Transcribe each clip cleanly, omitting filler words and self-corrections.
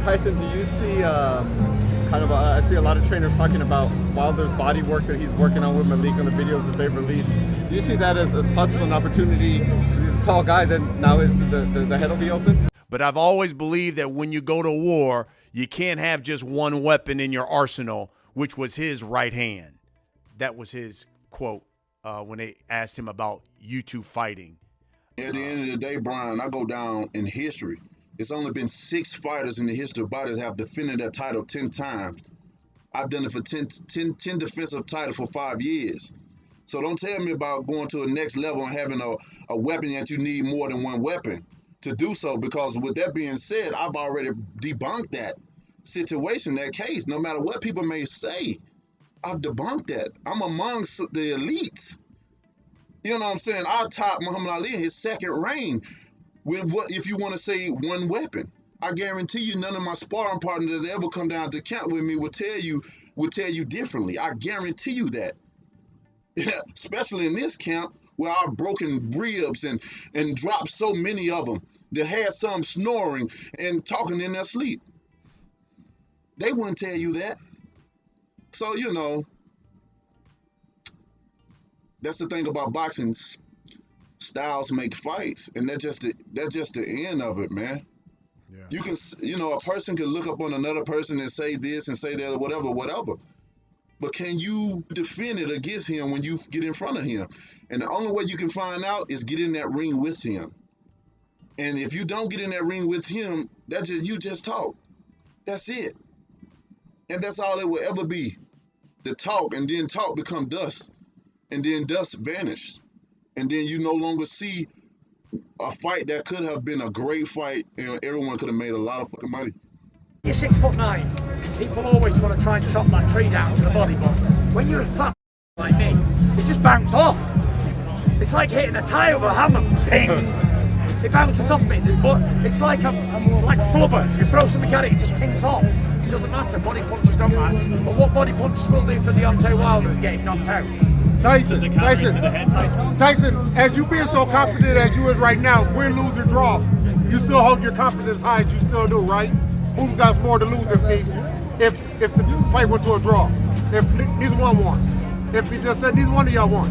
Tyson, do you see I see a lot of trainers talking about Wilder's body work that he's working on with Malik on the videos that they've released. Do you see that as possible an opportunity? Because he's a tall guy, then now the head will be open? But I've always believed that when you go to war, you can't have just one weapon in your arsenal, which was his right hand. That was his quote when they asked him about you two fighting. At the end of the day, Brian, I go down in history. It's only been 6 fighters in the history of boxing that have defended that title 10 times. I've done it for 10 defensive titles for 5 years. So don't tell me about going to a next level and having a weapon that you need more than one weapon to do so, because with that being said, I've already debunked that situation, that case. No matter what people may say, I've debunked that. I'm amongst the elites. You know what I'm saying? I topped Muhammad Ali in his second reign with what, if you want to say, one weapon. I guarantee you none of my sparring partners that ever come down to camp with me will tell you differently. I guarantee you that. Especially in this camp where I've broken ribs and dropped so many of them that had some snoring and talking in their sleep. They wouldn't tell you that. So, you know, that's the thing about boxing. Styles make fights, and that's just the end of it, man. Yeah. You can, a person can look up on another person and say this and say that or whatever. But can you defend it against him when you get in front of him? And the only way you can find out is get in that ring with him. And if you don't get in that ring with him, you just talk. That's it. And that's all it will ever be. The talk, and then talk become dust. And then dust vanished. And then you no longer see a fight that could have been a great fight, and everyone could have made a lot of fucking money. You're 6'9". People always want to try and chop that tree down to the body, but when you're a fat like me, you just bounce off. It's like hitting a tie with a hammer. Ping! It bounces off me, but it's like like flubbers. You throw something at it, it just pings off. It doesn't matter. Body punches don't matter. But what body punches will do for Deontay Wilder is get him knocked out. Tyson, as you being so confident as you is right now, win, lose, or draw, you still hold your confidence high as you still do, right? Who's got more to lose if the fight went to a draw? If neither one won? If he just said neither one of y'all won?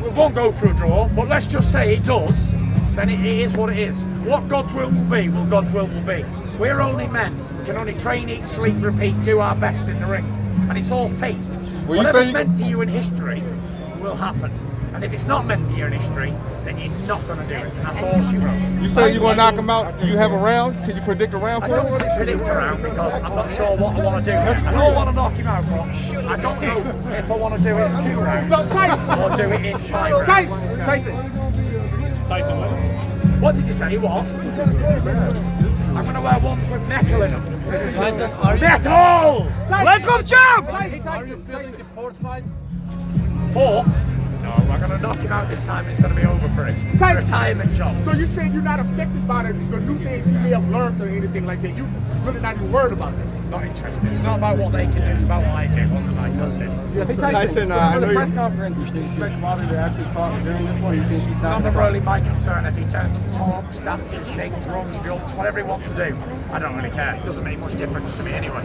We won't go through a draw, but let's just say it does, then it is what it is. What God's will be, God's will be. We're only men. We can only train, eat, sleep, repeat, do our best in the ring. And it's all fate. Whatever's meant for you in history will happen. And if it's not meant for you in history, then you're not going to do it. That's all she wrote. You say you're going to knock him out? Do you have a round? Can you predict a round for him? I don't really predict a round because I'm not sure what I want to do. I don't want to knock him out, but I don't know if I want to do it in 2 rounds or do it in 5 rounds. Tyson what? What did you say? What? I'm going to wear ones with metal in them. Metal! Let's go, champ! Are you feeling the 4th fight? 4th? No, I'm going to knock him out this time. It's going to be over for him. Retirement job. So you're saying you're not affected by the new things he may have learned or anything like that? You're really not even worried about that? Not interested. It's not about what they can do. It's about what I do. Wasn't like that's it. Yes, Tyson, I know press conference. You think Wilder to actually talk during this one? You think he's not really my concern. If he turns up, talks, dances, sings, runs, jumps, whatever he wants to do, I don't really care. It doesn't make much difference to me anyway.